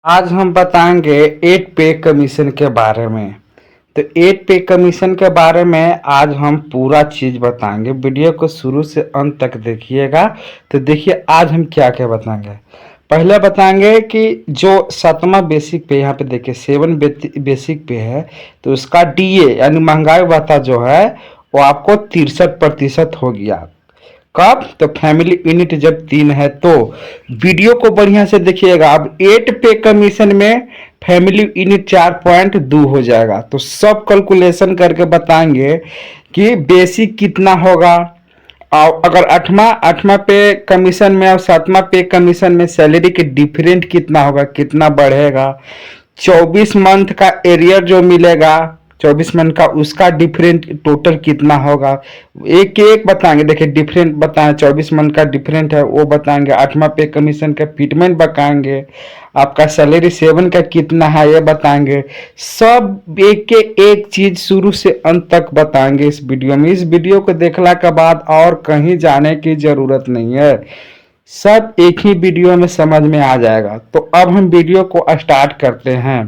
आज हम बताएंगे 8 पे कमीशन के बारे में। तो 8 पे कमीशन के बारे में आज हम पूरा चीज बताएंगे। वीडियो को शुरू से अंत तक देखिएगा। तो देखिए आज हम क्या क्या बताएंगे। पहले बताएंगे कि जो 7वां बेसिक पे, यहाँ पे देखिए 7 बेसिक पे है, तो उसका डीए यानी महंगाई भत्ता जो है वो आपको 63% हो गया। कब? तो फैमिली यूनिट जब 3 है तो। वीडियो को बढ़िया से देखिएगा। अब 8 पे कमीशन में फैमिली यूनिट 4.2 हो जाएगा। तो सब कैलकुलेशन करके बताएंगे कि बेसिक कितना होगा, और अगर आठवां आठवां पे कमीशन में और 7वां पे कमीशन में सैलरी के डिफरेंट कितना होगा, कितना बढ़ेगा। 24 मंथ का एरियर जो मिलेगा 24 मंथ का, उसका डिफरेंट टोटल कितना होगा, एक एक बताएंगे। देखिए डिफरेंट बताएं, 24 मंथ का डिफरेंट है वो बताएंगे। 8वां पे कमीशन का फिटमेंट बताएंगे। आपका सैलरी 7 का कितना है ये बताएंगे। सब एक के एक चीज शुरू से अंत तक बताएंगे इस वीडियो में। इस वीडियो को देखने के बाद और कहीं जाने की जरूरत नहीं है, सब एक ही वीडियो में समझ में आ जाएगा। तो अब हम वीडियो को स्टार्ट करते हैं।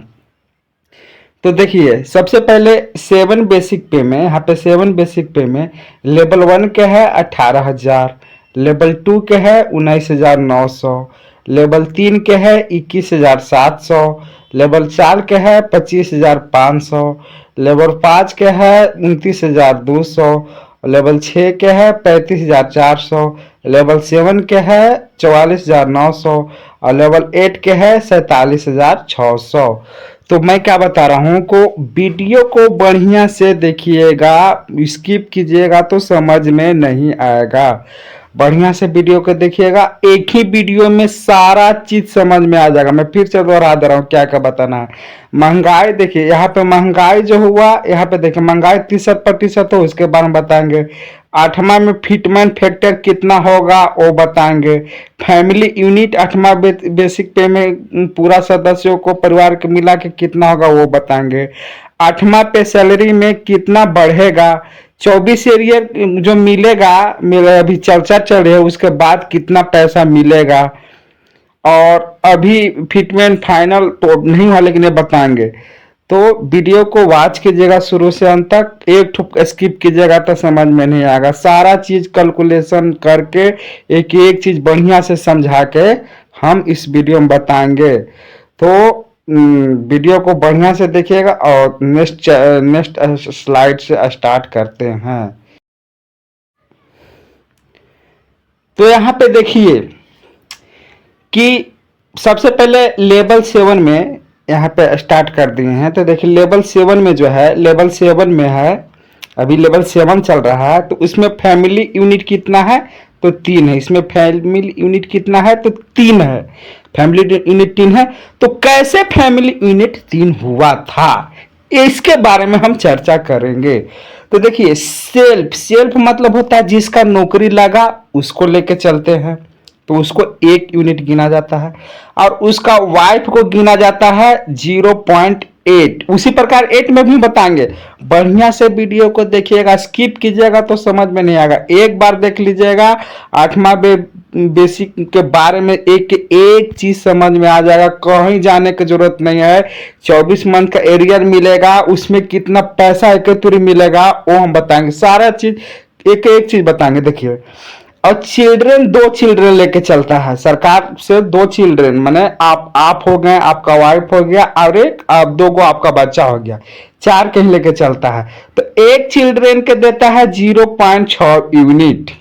तो देखिए सबसे पहले 7 बेसिक पे में, यहाँ पे 7 बेसिक पे में लेवल 1 के है 18,000, लेवल 2 के है 19,900, लेवल 3 के है 21,700, लेवल 4 के है 25,500, लेवल 5 के है 29,200, लेवल 6 के है 35,400, लेवल 7 के है 44,900 और लेवल 8 के है 47,600। तो मैं क्या बता रहा हूँ को वीडियो को बढ़िया से देखिएगा, स्किप कीजिएगा तो समझ में नहीं आएगा। बढ़िया से वीडियो को देखिएगा, एक ही वीडियो में सारा चीज समझ में आ जाएगा। मैं फिर से दोहरा दे रहा हूँ क्या क्या बताना है। महंगाई देखिए, यहाँ पे महंगाई जो हुआ, यहाँ पे देखिए महंगाई 63% हो, उसके बारे में बताएंगे। 8वां में फिटमेंट फैक्टर कितना होगा वो बताएंगे। फैमिली यूनिट 8वां बेसिक पे में पूरा सदस्यों को परिवार के मिला के कितना होगा वो बताएंगे। 8वां पे सैलरी में कितना बढ़ेगा। 24 एरियर जो मिलेगा, मेरा अभी चर्चा चल रही है, उसके बाद कितना पैसा मिलेगा। और अभी फिटमेंट फाइनल तो नहीं हुआ लेकिन ये बताएंगे। तो वीडियो को वॉच कीजिएगा शुरू से अंत तक, एक ठुक स्किप कीजिएगा तो समझ में नहीं आएगा। सारा चीज कैलकुलेशन करके एक एक चीज बढ़िया से समझा के हम इस वीडियो में बताएंगे। तो वीडियो को बढ़िया से देखिएगा और नेक्स्ट स्लाइड से स्टार्ट करते हैं। तो यहाँ पे देखिए कि सबसे पहले लेवल 7 में यहाँ पे स्टार्ट कर दिए हैं। तो देखिए लेवल 7 में जो है, लेवल 7 में है, अभी लेवल 7 चल रहा है। तो उसमें फैमिली यूनिट कितना है, तो 3 है। इसमें फैमिली यूनिट कितना है, तो 3 है। फैमिली यूनिट 3 है। तो कैसे फैमिली यूनिट 3 हुआ था इसके बारे में हम चर्चा करेंगे। तो देखिए सेल्फ, सेल्फ मतलब होता है जिसका नौकरी लगा उसको लेके चलते हैं, तो उसको 1 यूनिट गिना जाता है। और उसका वाइफ को गिना जाता है 0.8। उसी प्रकार 8 में भी बताएंगे। बढ़िया से वीडियो को देखिएगा, स्किप कीजिएगा तो समझ में नहीं आएगा। एक बार देख लीजिएगा, 8वां बेसिक के बारे में एक एक चीज समझ में आ जाएगा, कहीं जाने की जरूरत नहीं है। 24 मंथ का एरियर मिलेगा, उसमें कितना पैसा एकत्रित मिलेगा वो हम बताएंगे। सारा चीज एक एक चीज बताएंगे। देखिए और चिल्ड्रन, 2 चिल्ड्रन लेके चलता है सरकार से। 2 चिल्ड्रन माने आप हो गए, आपका वाइफ हो गया और एक आप, 2 आपका बच्चा हो गया, 4 कहीं लेके चलता है। तो 1 चिल्ड्रन के देता है 0.6 यूनिट।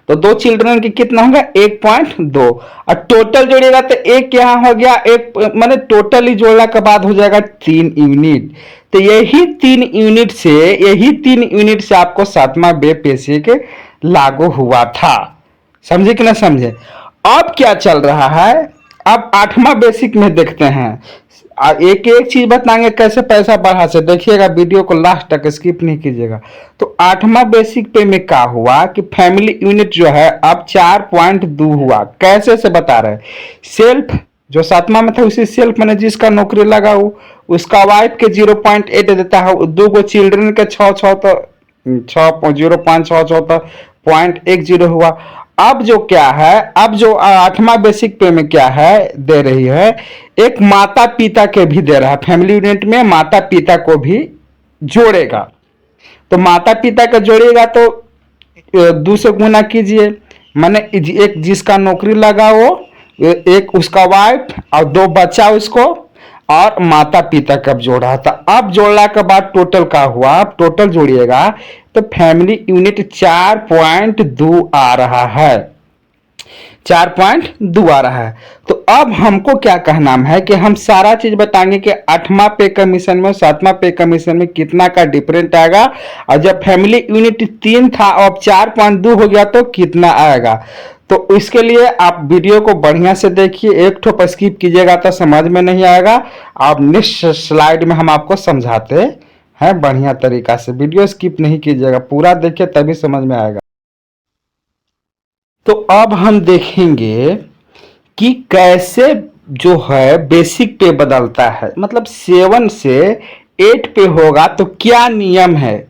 तो 2 चिल्ड्रन की कितना होगा, 1.2। और टोटल जोड़ेगा तो एक यहाँ हो गया, एक माने टोटली जोड़ने के बाद हो जाएगा 3 यूनिट। तो यही 3 यूनिट से आपको 7वां बे बेसिक लागू हुआ था। समझे कि ना समझे। अब क्या चल रहा है, अब 8वां बेसिक में देखते हैं। एक एक चीज बताएंगे कैसे पैसा बढ़ा से। देखिएगा वीडियो को लास्ट तक, स्किप नहीं कीजिएगा। तो 8वां बेसिक पे में क्या हुआ कि फैमिली यूनिट जो है अब 4.2 हुआ। कैसे से बता रहे, सेल्फ जो 7वां में था उसी सेल्फ मैंने जिसका नौकरी लगा हो उसका वाइफ के 0.8 देता है। 2 चिल्ड्रन के 6 तो 0.6 तो 0.10 हुआ। अब जो क्या है, अब जो 8वां बेसिक पे में क्या है दे रही है, एक माता पिता के भी दे रहा है। फैमिली यूनिट में माता पिता को भी जोड़ेगा। तो माता पिता का जोड़िएगा तो 2 से गुना कीजिए, माने एक जिसका नौकरी लगा वो, एक उसका वाइफ और 2 बच्चा उसको, और माता पिता कब जोड़ा था। अब जोड़ने के बाद टोटल का हुआ, आप टोटल जोड़िएगा तो फैमिली यूनिट 4.2 आ रहा है, 4.2 आ रहा है। तो अब हमको क्या कहना है कि हम सारा चीज बताएंगे कि 8वां पे कमीशन में 7वां पे कमीशन में कितना का डिफरेंट आएगा, और जब फैमिली यूनिट 3 था अब 4.2 हो गया तो कितना आएगा। तो इसके लिए आप वीडियो को बढ़िया से देखिए, एक ठोप स्किप कीजिएगा तो समझ में नहीं आएगा। आप नेक्स्ट स्लाइड में हम आपको समझाते हैं बढ़िया तरीका से, वीडियो स्किप नहीं कीजिएगा, पूरा देखिए तभी समझ में आएगा। तो अब हम देखेंगे कि कैसे जो है बेसिक पे बदलता है, मतलब 7 से 8 पे होगा तो क्या नियम है,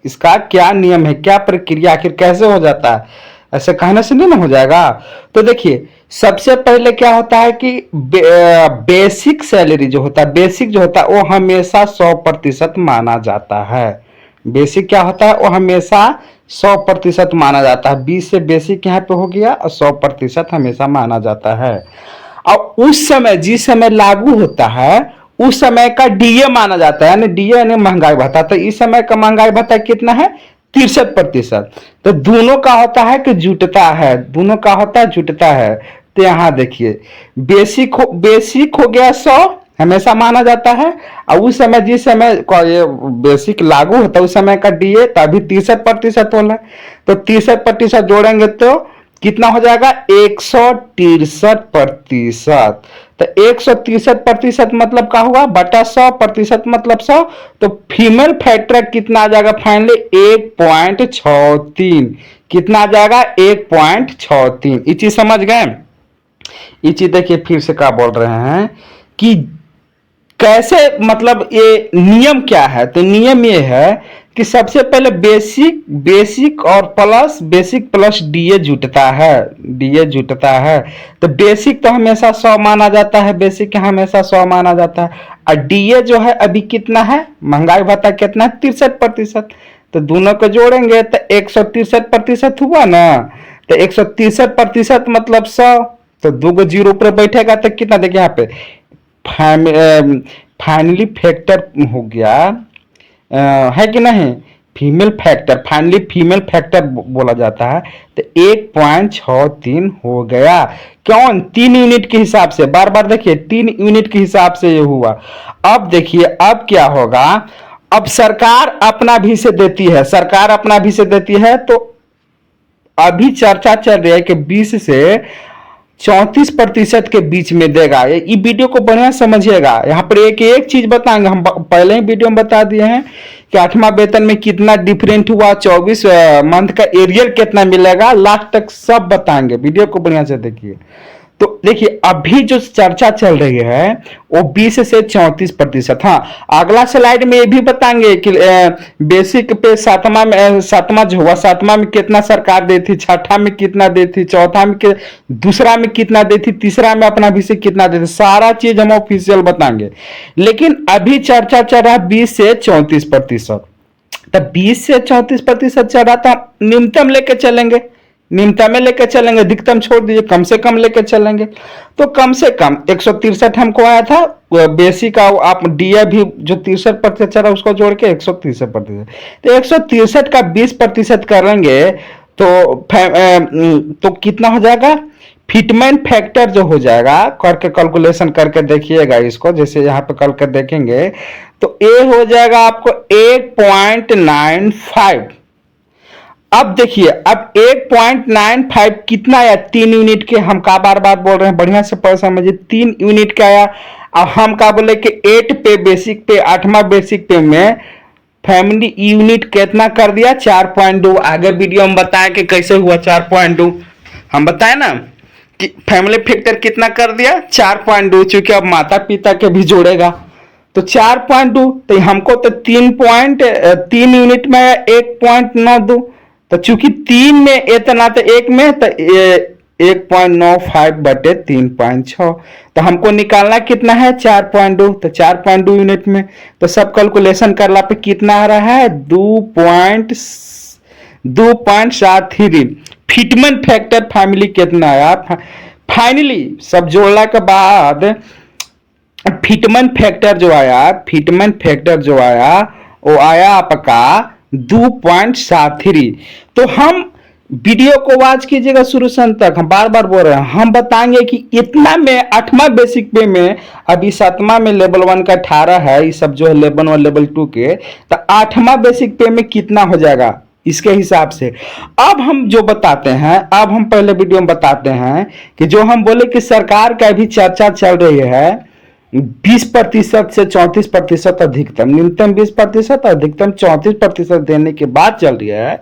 इसका क्या नियम है, क्या प्रक्रिया, आखिर कैसे हो जाता है, ऐसे कहने से नहीं ना हो जाएगा। तो देखिए सबसे पहले क्या होता है कि बेसिक सैलरी जो होता है, बेसिक जो होता है वो हमेशा 100% माना जाता है। बेसिक क्या होता है, वो हमेशा 100% माना जाता है। 20 से बेसिक यहाँ पे हो गया और 100% हमेशा माना जाता है। और उस समय जिस समय लागू होता है उस समय का डीए माना जाता है, यानी डीए यानी महंगाई भत्ता। तो इस समय का महंगाई भत्ता कितना है, 63%। तो दोनों का होता है कि जुटता है, दोनों का होता है जुटता है। तो यहाँ देखिए बेसिक हो गया 100 हमेशा माना जाता है, और उस समय जिस समय ये बेसिक लागू होता है उस समय का डीए तभी 63% होला। तो 63% जोड़ेंगे तो कितना हो जाएगा, 163%। तो 163% मतलब क्या हुआ, बटा 100% मतलब 100। तो फीमेल फैक्टर कितना आ जाएगा फाइनली, 1.63। कितना आ जाएगा, 1.63। ये चीज समझ गए। ये चीज देखिए फिर से क्या बोल रहे हैं कि कैसे, मतलब ये नियम क्या है। तो नियम ये है कि सबसे पहले बेसिक और बेसिक प्लस डीए जुटता है, डीए जुटता है। तो बेसिक तो हमेशा 100 माना जाता है, बेसिक हमेशा 100 माना जाता है। और डीए जो है अभी कितना है, महंगाई भत्ता कितना है, 63%। तो दोनों को जोड़ेंगे तो 163% हुआ ना। तो 163% मतलब 100, तो 2 जीरो पर बैठेगा तो कितना, देखिए यहाँ पे फाइनली फैक्टर हो गया, है कि नहीं, female factor, finally female factor बोला जाता है। तो 1.63 हो गया, कौन, 3 यूनिट के हिसाब से। बार बार देखिए 3 यूनिट के हिसाब से ये हुआ। अब देखिए अब क्या होगा, अब सरकार अपना भी से देती है, सरकार अपना भी से देती है। तो अभी चर्चा चल रही है कि 20 से 34% के बीच में देगा। ये वीडियो को बढ़िया समझिएगा, यहाँ पर एक एक चीज बताएंगे। हम पहले ही वीडियो में बता दिए हैं कि 8वां वेतन में कितना डिफरेंट हुआ, 24 मंथ का एरियल कितना मिलेगा, लास्ट तक सब बताएंगे। वीडियो को बढ़िया से देखिए। तो देखिए अभी जो चर्चा चल रही है वो 20 से 34%। हाँ, अगला स्लाइड में ये भी बताएंगे कि बेसिक पे 7वां जो हुआ, 7वां में कितना सरकार देती, 6ठा में कितना देती, चौथा में दूसरा में कितना देती, तीसरा में अपना भी से कितना देती, सारा चीज हम ऑफिशियल बताएंगे। लेकिन अभी चर्चा चल रहा है 20 से 34%। तब 20 से 34% चल रहा था, न्यूनतम लेके चलेंगे, न्यूनतम में लेकर चलेंगे, अधिकतम छोड़ दीजिए, कम से कम लेकर चलेंगे। तो कम से कम 163 हमको आया था बेसिक का, आप डीए भी जो 63% चला उसको जोड़ के 163%। तो 163 का 20% करेंगे तो कितना हो जाएगा, फिटमेंट फैक्टर जो हो जाएगा, करके कैलकुलेशन करके देखिएगा इसको, जैसे यहाँ पे करके देखेंगे तो ए हो जाएगा आपको 8.95। अब देखिए अब 8.95 कितना आया, 3 यूनिट के, हम का बार बार बोल रहे हैं, बढ़िया से पढ़ समझिए, 3 यूनिट का आया। अब हम का बोले कि 8 पे बेसिक पे, 8वां बेसिक पे में फैमिली यूनिट कितना कर दिया, 4.2। आगे वीडियो में बताया कि कैसे हुआ 4.2, हम बताए ना कि फैमिली फैक्टर कितना कर दिया, 4.2। चूंकि अब माता पिता के भी जोड़ेगा तो 4.2, तो हमको तो 3 यूनिट में 1.92, तो चूंकि 3 में इतना तो 1 में तो 1.95 बटे 3.6, तो हमको निकालना कितना है 4.2, तो 4.2 यूनिट में, तो सब कैलकुलेशन करला पे कितना आ रहा है 2.73। फिटमेंट फैक्टर फैमिली कितना आया, फाइनली सब जोड़ने के बाद फिटमेंट फैक्टर जो आया वो आया आपका 2.73। तो हम वीडियो को वॉच कीजिएगा शुरू से अंत तक, हम बार बार बोल रहे हैं, हम बताएंगे कि इतना में 8वां बेसिक पे में, अभी 7वां में लेवल 1 का 18 है, ये सब जो है लेवल 1 लेवल 2 के, तो 8वां बेसिक पे में कितना हो जाएगा इसके हिसाब से। अब हम जो बताते हैं, अब हम पहले वीडियो में बताते हैं कि जो हम बोले कि सरकार का भी चर्चा चल रही है 20% से 34% अधिकतम, न्यूनतम 20% अधिकतम 34% देने के बाद चल रही है।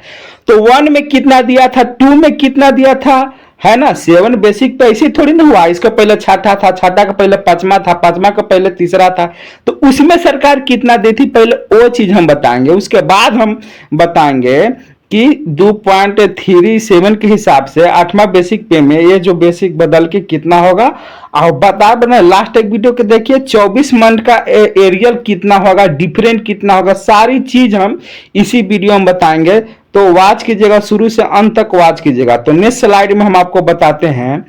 तो 1 में कितना दिया था, 2 में कितना दिया था, है ना, 7 बेसिक पे ऐसे थोड़ी ना हुआ, इसका पहले छठा था, छठा का पहले 5वां था, 5वां का पहले 3रा था, तो उसमें सरकार कितना देती पहले वो चीज हम बताएंगे। उसके बाद हम बताएंगे कि 2.37 के हिसाब से 8वां बेसिक पे में ये जो बेसिक बदल के कितना होगा, और बना लास्ट एक वीडियो के देखिए 24 मंथ का एरियल कितना होगा, डिफरेंट कितना होगा, सारी चीज हम इसी वीडियो में बताएंगे। तो वॉच कीजिएगा शुरू से अंत तक वॉच कीजिएगा। तो नेक्स्ट स्लाइड में हम आपको बताते हैं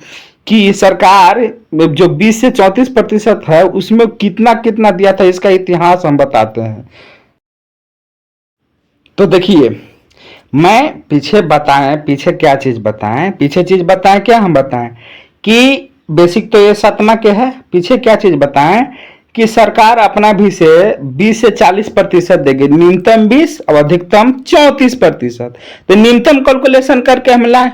कि सरकार जो 20 से 34% है उसमें कितना कितना दिया था, इसका इतिहास हम बताते हैं। तो देखिए मैं पीछे क्या चीज बताएं क्या हम बताएं कि बेसिक तो ये 7वां के है, पीछे क्या चीज बताएं कि सरकार अपना भी से 20 से 40% देगी, न्यूनतम 20 और अधिकतम 34%। तो न्यूनतम कैलकुलेशन करके हम लाए,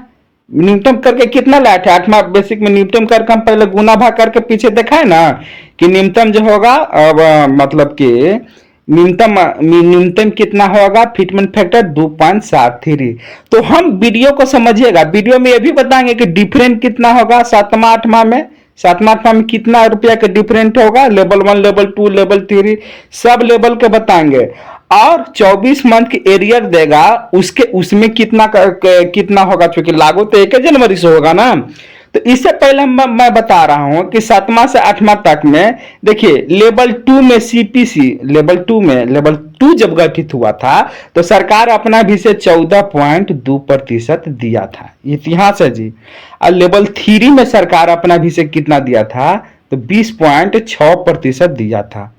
न्यूनतम करके कितना लाए थे 8वां बेसिक में, न्यूनतम करके हम पहले गुना भाग करके पीछे दिखाए ना कि न्यूनतम जो होगा, अब मतलब कि न्यूनतम कितना होगा, फिटमेंट फैक्टर 2.73। तो हम वीडियो को समझिएगा, वीडियो में ये भी बताएंगे कि डिफरेंट कितना होगा 7वां 8वां में, 7वां 8वां में कितना रुपया का डिफरेंट होगा, level 1 level 2 level 3 sub level के बताएंगे। और 24 मंथ की एरियर देगा, उसमें कितना होगा, क्योंकि लागू तो 1 जनवरी से होगा ना। तो इससे पहले मैं बता रहा हूं कि 7वां से 8वां तक में देखिए लेवल 2 में सीपीसी, लेवल 2 जब गठित हुआ था तो सरकार अपना भी से 14.2% दिया था, इतिहास है जी। और लेवल 3 में सरकार अपना भी से कितना दिया था, तो 20.6% दिया था।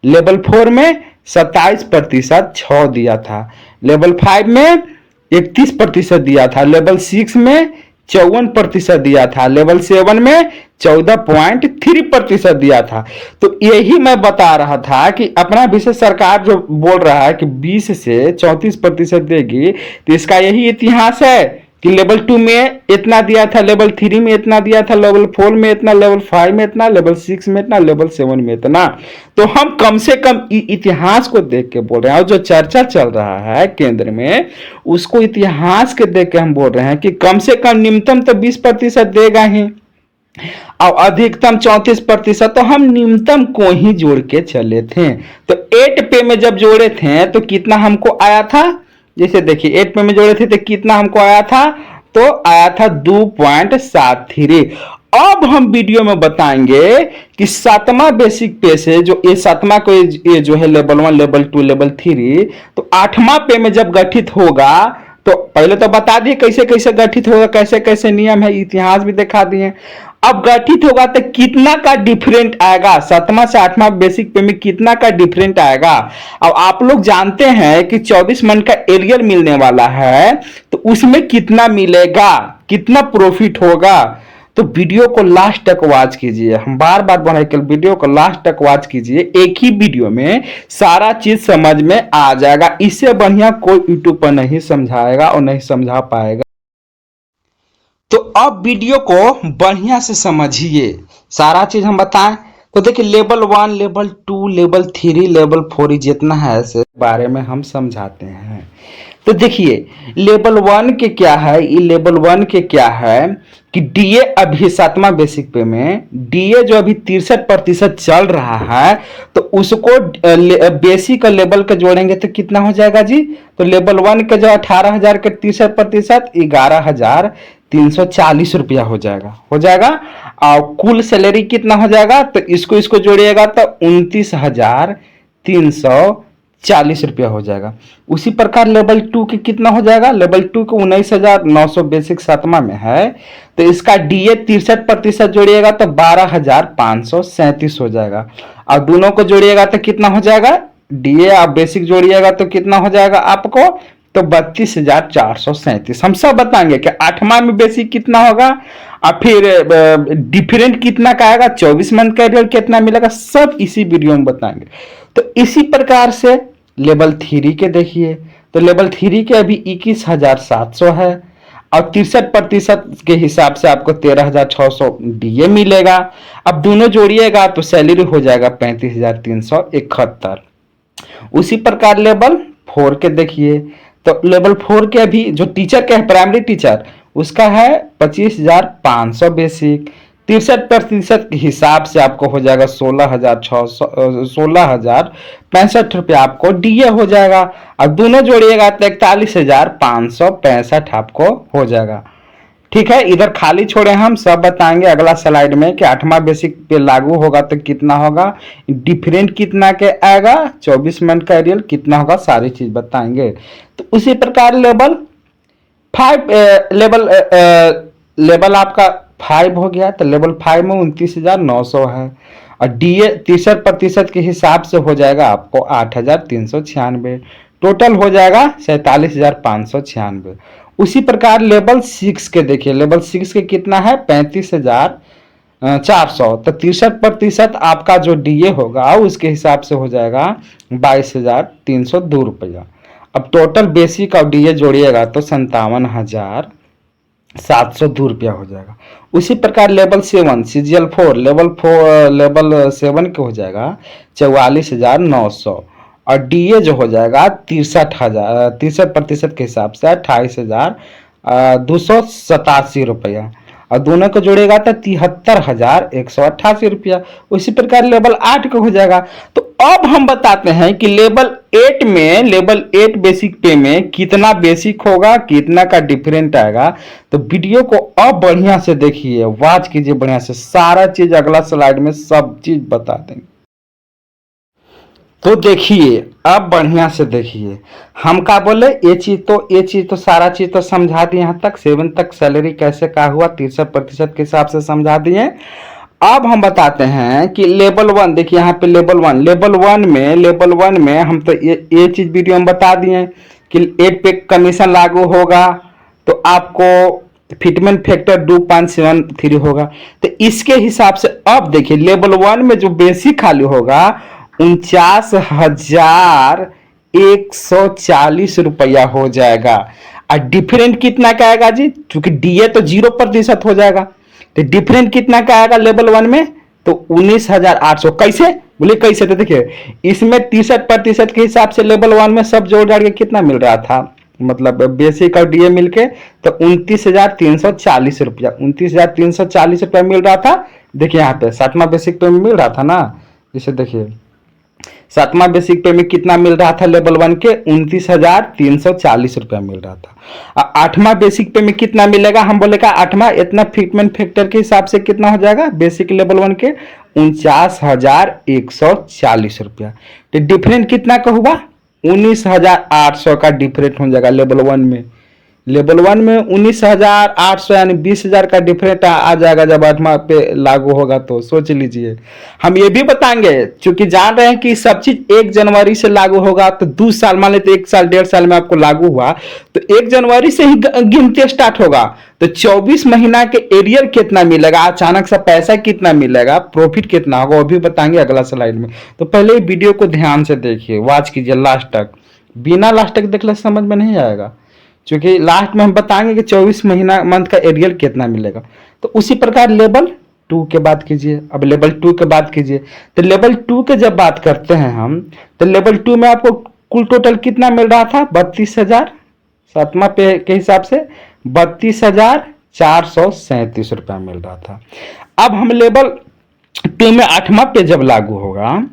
लेवल 4 में 27% 6 दिया था। लेवल 5 में 31% दिया था। लेवल 6 में 54% दिया था। लेवल 7 में 14.3% दिया था। तो यही मैं बता रहा था कि अपना विषय सरकार जो बोल रहा है कि 20 से 34% देगी, तो इसका यही इतिहास है कि लेवल 2 में इतना दिया था, लेवल 3 में इतना दिया था, लेवल 4 में इतना, लेवल 5 में इतना, लेवल 6 में इतना, लेवल 7 में इतना। तो हम कम से कम इतिहास को देख के बोल रहे हैं, और जो चर्चा चल रहा है केंद्र में उसको इतिहास के देख के हम बोल रहे हैं कि कम से कम न्यूनतम तो 20% देगा ही और अधिकतम 34%। तो हम न्यूनतम को ही जोड़ के चले थे। तो 8 पे में जब जोड़े थे तो कितना हमको आया था, जैसे देखिए 8 पे में जोड़े थे तो कितना हमको आया था, तो आया था 2.73। अब हम वीडियो में बताएंगे कि 7वां बेसिक पे से जो ये 7वां को ये जो है लेवल 1 लेवल 2 लेवल 3, तो 8वां पे में जब गठित होगा, तो पहले तो बता दिए कैसे कैसे गठित होगा, कैसे कैसे नियम है, इतिहास भी दिखा दिए। अब गठित होगा तो कितना का डिफरेंट आएगा, 7वां से 8वां बेसिक पे में कितना का डिफरेंट आएगा। अब आप लोग जानते हैं कि 24 मंथ का एरियर मिलने वाला है, तो उसमें कितना मिलेगा, कितना प्रॉफिट होगा। तो वीडियो को लास्ट तक वॉच कीजिए, हम बार बार बढ़ाए के वीडियो को लास्ट तक वॉच कीजिए, एक ही वीडियो में सारा चीज समझ में आ जाएगा। इससे बढ़िया कोई यूट्यूब पर नहीं समझाएगा और नहीं समझा पाएगा। तो अब वीडियो को बढ़िया से समझिए, सारा चीज हम बताएं। तो देखिए लेवल 1 लेवल 2 लेवल 3 लेवल 4 जितना है इस बारे में हम समझाते हैं। तो देखिए लेवल 1 के क्या है, ये लेवल 1 के क्या है कि डीए अभी 7वां बेसिक पे में डीए जो अभी 63% चल रहा है, तो उसको बेसिक और लेवल का जोड़ेंगे तो कितना हो जाएगा जी? तो लेवल 1 का जो 18,000 के 63% 11,340 रुपया हो जाएगा, और कुल सैलरी कितना हो जाएगा? तो इसको इसको जोड़िएगा तो 29,340 रुपया हो जाएगा। उसी प्रकार लेवल 2 के कितना हो जाएगा? लेवल 2 को 19,900 बेसिक 7वां में है, तो इसका डीए 63% जोड़िएगा तो 12,537 हो जाएगा, और दोनों को जोड़िएगा तो कितना हो जाएगा? डीए आप बेसिक जोड़िएगा तो कितना हो जाएगा आपको? तो 32,437। हम सब बताएंगे कि 8वां में बेसिक कितना होगा, और फिर डिफरेंट कितना का आएगा, 24 मंथ का रिजल्ट कितना मिलेगा, सब इसी वीडियो में बताएंगे। तो इसी प्रकार से लेवल 3 के देखिए, तो लेवल 3 के अभी 21,700 है, और 63% के हिसाब से आपको 13,600 डीए मिलेगा। अब दोनों जोड़िएगा तो सैलरी हो जाएगा 35,371। उसी प्रकार लेवल 4 के देखिए, तो लेवल 4 के अभी जो टीचर का है, प्राइमरी टीचर, उसका है 25,500 बेसिक, 63% के हिसाब से आपको हो जाएगा 16,65 रुपया आपको डीए हो जाएगा, और दोनों जोड़िएगा तो 41,565 आपको हो जाएगा। ठीक है, इधर खाली छोड़े, हम सब बताएंगे अगला स्लाइड में कि 8वां बेसिक पे लागू होगा तो कितना होगा, डिफरेंट कितना के आएगा, 24 मंथ का रियल कितना होगा, सारी चीज बताएंगे। तो उसी प्रकार लेवल 5 लेवल आपका 5 हो गया, तो लेवल 5 में 29,900 है, और डीए 63% के हिसाब से हो जाएगा आपको 8,396, टोटल हो जाएगा 47,596। उसी प्रकार लेवल 6 के देखिए, लेवल 6 के कितना है 35,400, तो 63% आपका जो डीए होगा उसके हिसाब से हो जाएगा 22,302 रुपया। अब टोटल बेसिक और डीए जोड़िएगा तो 57,702 रुपया हो जाएगा। उसी प्रकार लेवल 7 सीजीएल 4 लेवल 7 के हो जाएगा 44,900, और डीए जो हो जाएगा 63% के हिसाब से 28,287 रुपया, और दोनों को जोड़ेगा तो 73,188 रुपया। उसी प्रकार लेवल 8 का हो जाएगा। तो अब हम बताते हैं कि लेवल 8 बेसिक पे में कितना बेसिक होगा, कितना का डिफरेंट आएगा। तो वीडियो को अब बढ़िया से देखिए, वॉच कीजिए बढ़िया से, सारा चीज अगला स्लाइड में सब चीज बता देंगे। तो देखिए, अब बढ़िया से देखिए, हम क्या बोले, ये चीज तो सारा चीज तो समझा दिए, यहाँ तक 7 तक सैलरी कैसे क्या हुआ 63% के हिसाब से समझा दिए। अब हम बताते हैं कि लेवल 1 देखिए, यहाँ पे लेवल 1 में हम तो ये चीज वीडियो में बता दिए कि 8 पे कमीशन लागू होगा तो आपको फिटमेंट फैक्टर 2.73 होगा। तो इसके हिसाब से अब देखिए लेवल 1 में जो बेसिक खाली होगा 49,140 रुपया हो जाएगा, और डिफरेंट कितना का आएगा जी, क्योंकि डीए तो 0% हो जाएगा, तो डिफरेंट कितना का आएगा लेवल 1 में, तो 19,800। कैसे बोले, कैसे? तो देखिए इसमें 63% के हिसाब से लेवल 1 में सब जोड़ जाड़ के कितना मिल रहा था, मतलब बेसिक और डीए मिलके तो 29,340 रुपया, 29,340 रुपया मिल रहा था। देखिए यहाँ पे 7वां बेसिक पे मिल रहा था ना, जैसे देखिए 7वां बेसिक पे में कितना मिल रहा था लेवल 1 के 29,340 रुपया मिल रहा था। 8वां बेसिक पे में कितना मिलेगा, हम बोलेगा 8वां इतना फिटमेंट फैक्टर के हिसाब से कितना हो जाएगा बेसिक लेवल 1 के 49,140 रुपया। तो डिफरेंट कितना का हुआ 19,800 का डिफरेंट हो जाएगा लेवल 1 में। लेवल 1 में 19,800 यानी 20,000 का डिफरेंट आ जाएगा जब 8वां पे लागू होगा। तो सोच लीजिए, हम ये भी बताएंगे क्योंकि जान रहे हैं कि सब चीज 1 जनवरी से लागू होगा, तो 2 साल मान लेते 1 साल 1.5 साल में आपको लागू हुआ तो 1 जनवरी से ही गिनते स्टार्ट होगा। तो 24 महीना के एरियर कितना मिलेगा, अचानक से पैसा कितना मिलेगा, प्रॉफिट कितना होगा, वो भी बताएंगे अगला स्लाइड में। तो पहले वीडियो को ध्यान से देखिए, वॉच कीजिए लास्ट तक, बिना लास्ट तक देखने समझ में नहीं आएगा क्योंकि लास्ट में हम बताएंगे कि 24 महीना मंथ का एरियल कितना मिलेगा। तो उसी प्रकार लेवल 2 के बात कीजिए। अब लेवल 2 के बात कीजिए, तो लेवल 2 के जब बात करते हैं हम, तो लेवल 2 में आपको कुल टोटल कितना मिल रहा था 32,000, 7वां पे के हिसाब से 437 रुपया मिल रहा था। अब हम लेवल 2 में 8वां पे जब लागू होगा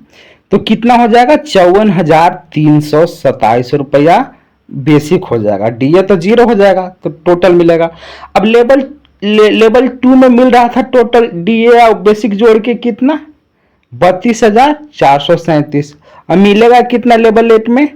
तो कितना हो जाएगा, 54,327 रुपया बेसिक हो जाएगा, डीए तो जीरो हो जाएगा तो टोटल मिलेगा। अब लेवल 2 में मिल रहा था टोटल डीए और बेसिक जोड़ के कितना, 32,437। अब मिलेगा कितना लेवल 8 में,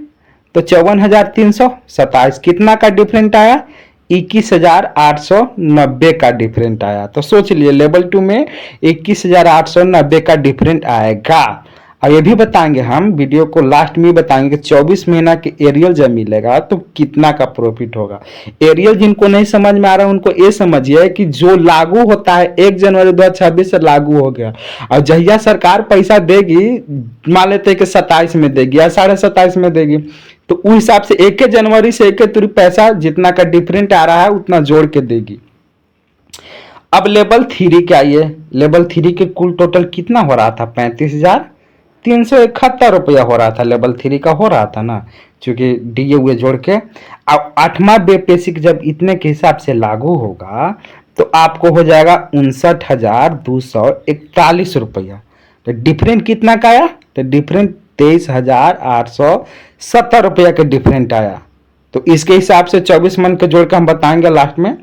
तो 54,327। कितना का डिफरेंट आया, 21,890 का डिफरेंट आया। तो सोच लिए लेवल 2 में 21,890 का डिफरेंट आएगा। और ये भी बताएंगे हम, वीडियो को लास्ट में बताएंगे कि 24 महीना के एरियल जब मिलेगा तो कितना का प्रॉफिट होगा। एरियल जिनको नहीं समझ में आ रहा है उनको ये समझिए कि जो लागू होता है 1 जनवरी 2026 से लागू हो गया, और जहिया सरकार पैसा देगी, मान लेते हैं कि 27 में देगी या 27.5 में देगी, तो उस हिसाब से 1 जनवरी से 1 तुरंत पैसा जितना का डिफरेंट आ रहा है उतना जोड़ के देगी। अब लेवल 3 के आइए, लेवल 3 के कुल टोटल कितना हो रहा था, 35,371 रुपया हो रहा था, लेवल 3 का हो रहा था ना, क्योंकि डीए हुए जोड़ के। अब 8वां बेसिक जब इतने के हिसाब से लागू होगा तो आपको हो जाएगा 59,241 रुपया। तो डिफरेंट कितना का आया, तो डिफरेंट 23,870 रुपया के डिफरेंट आया। तो इसके हिसाब से 24 मंथ के जोड़ के हम बताएंगे लास्ट में।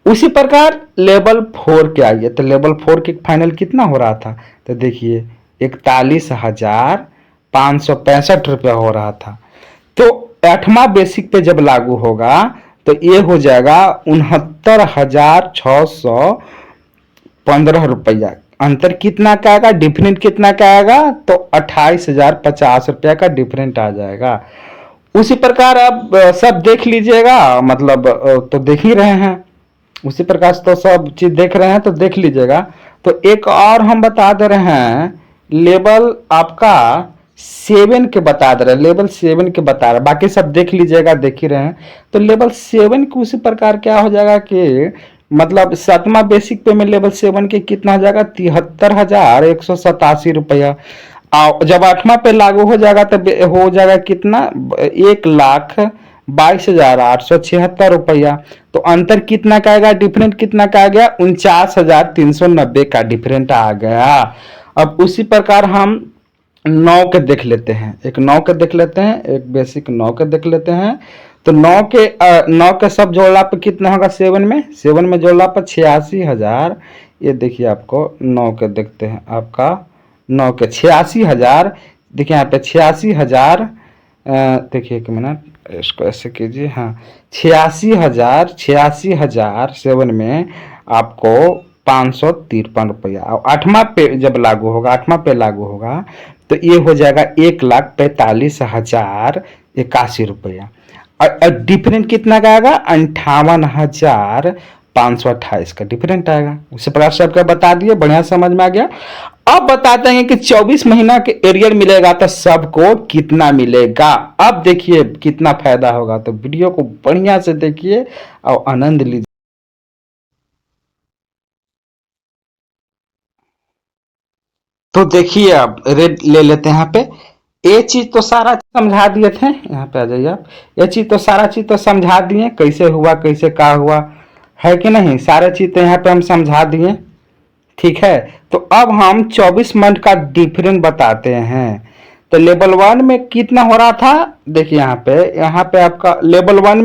उसी प्रकार लेवल 4 के आइए, तो लेवल 4 के फाइनल कितना हो रहा था, तो देखिए 41,565 रुपया हो रहा था। तो 8वां बेसिक पे जब लागू होगा तो ये हो जाएगा 69,615 रुपया। अंतर कितना का आएगा, डिफरेंट कितना का आएगा, तो 28,050 रुपया का डिफरेंट आ जाएगा। उसी प्रकार अब सब देख लीजिएगा, मतलब तो देख ही रहे हैं, उसी प्रकार से तो सब चीज देख रहे हैं तो देख लीजिएगा। तो एक और हम बता दे रहे हैं, लेवल आपका 7 के बता दे रहे हैं, लेवल 7 के बता रहे हैं, बाकी सब देख लीजिएगा, देख ही रहे हैं। तो लेवल 7 के उसी प्रकार क्या हो जाएगा कि मतलब 7वां बेसिक पे में लेवल 7 के कितना हो जाएगा, 73,187 रुपया। जब 8वां पे लागू हो जाएगा तो हो जाएगा कितना, 1,22,876 रुपया। तो अंतर कितना का आएगा, डिफरेंट कितना का आ गया, 49,390 का डिफरेंट आ गया। अब उसी प्रकार हम 9 के देख लेते हैं, एक 9 के देख लेते हैं, एक बेसिक 9 के देख लेते हैं। तो 9 के सब जोड़ला पे कितना होगा, 7 में जोड़ला पर 86,000। ये देखिए आपको 9 के देखते हैं, आपका 9 के 86,000, देखिए यहाँ पे 86,000, देखिए एक मिनट इसको ऐसे कीजिए, हाँ 86,000 7 में आपको 553 रुपया। और 8वां पे जब लागू होगा, 8वां पे लागू होगा तो ये हो जाएगा 1,45,081 रुपया। और डिफरेंट कितना का आएगा, 58,528 का डिफरेंट आएगा। उसी प्रकार से आपको बता दिए, बढ़िया समझ में आ गया। अब बताते हैं कि 24 महीना के एरियर मिलेगा तो सबको कितना मिलेगा। अब देखिए कितना फायदा होगा, तो वीडियो को बढ़िया से देखिए और आनंद लीजिए। तो देखिए अब रेड ले लेते हैं यहाँ पे, ये चीज तो सारा समझा दिए थे, यहाँ पे आ जाइए आप। ये चीज तो सारा चीज तो समझा दिए, कैसे हुआ कैसे क्या हुआ है कि नहीं, सारे चीज तो यहाँ पे हम समझा दिए, ठीक है। तो अब हम 24 मंथ का डिफरेंस बताते हैं। तो लेवल 1 में कितना हो रहा था, देखिए यहाँ पे आपका लेवल 1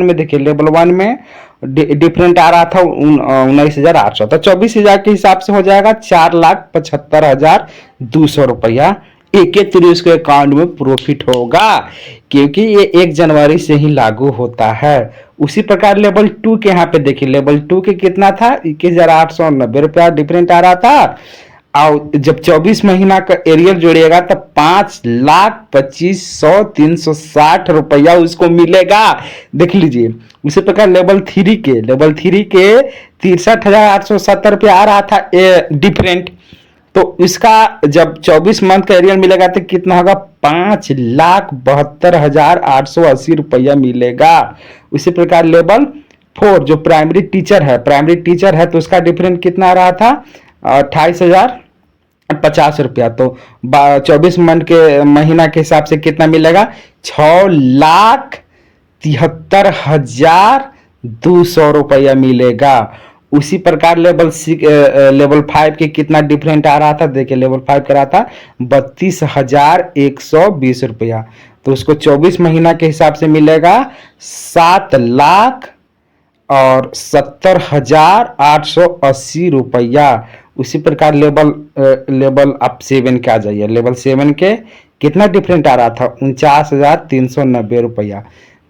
में देखिए, लेवल 1 में डिफरेंट आ रहा था 19,800। तो 24,000 के हिसाब से हो जाएगा 4,75,200 रुपया। एक उसके अकाउंट में प्रॉफिट होगा, क्योंकि ये 1 जनवरी से ही लागू होता है। उसी प्रकार लेवल 2 के यहाँ पे देखिए, लेवल 2 के कितना था, 21,890 रुपया डिफरेंट आ रहा था। और जब 24 महीना का एरियर जोड़िएगा तो 5,25,360 रुपया उसको मिलेगा, देख लीजिए। उसी प्रकार लेवल 3 के 63,870 रुपया आ रहा था डिफरेंट। तो इसका जब 24 मंथ का एरियर मिलेगा तो कितना होगा, 5,72,880 रुपया मिलेगा। उसी प्रकार लेवल 4 जो प्राइमरी टीचर है तो उसका डिफरेंट कितना आ रहा था, 28,050 रुपया। तो 24 मंथ के महीना के हिसाब से कितना मिलेगा, 6,73,000 200 रुपया मिलेगा। उसी प्रकार लेवल 5 के कितना डिफरेंट आ रहा था, देखिए लेवल 5 का रहा था 32,120 रुपया। तो उसको 24 महीना के हिसाब से मिलेगा 7,70,880 रुपया। उसी प्रकार लेवल आप 7 के आ जाइए, लेवल 7 के कितना डिफरेंट आ रहा था 49,390 रुपया।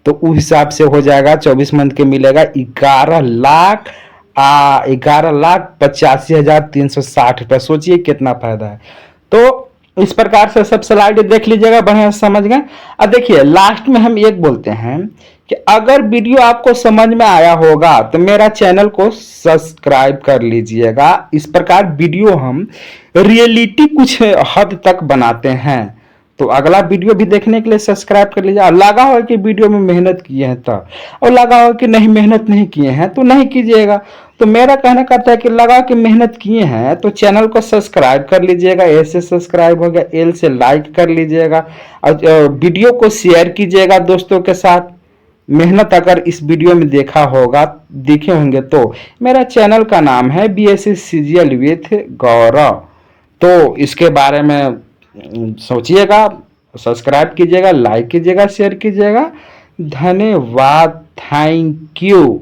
तो उस हिसाब से हो जाएगा 24 मंथ के मिलेगा 11,85,360 रुपया। सोचिए कितना फायदा है। तो इस प्रकार से सब स्लाइड देख लीजिएगा, बढ़िया से समझ गए। अब देखिए लास्ट में हम एक बोलते हैं कि अगर वीडियो आपको समझ में आया होगा तो मेरा चैनल को सब्सक्राइब कर लीजिएगा। इस प्रकार वीडियो हम रियलिटी कुछ हद तक बनाते हैं। तो अगला वीडियो भी देखने के लिए सब्सक्राइब कर लीजिए। और लगा हो कि वीडियो में मेहनत किए हैं तब, और लगा हो कि नहीं मेहनत नहीं किए हैं तो नहीं कीजिएगा। तो मेरा कहना करता है कि लगा कि मेहनत किए हैं तो चैनल को सब्सक्राइब कर लीजिएगा। ए से सब्सक्राइब हो गया, एल से लाइक कर लीजिएगा, और वीडियो को शेयर कीजिएगा दोस्तों के साथ। मेहनत अगर इस वीडियो में देखे होंगे तो मेरा चैनल का नाम है BSc CGL विथ गौरव। तो इसके बारे में सोचिएगा, सब्सक्राइब कीजिएगा, लाइक कीजिएगा, शेयर कीजिएगा। धन्यवाद, थैंक यू।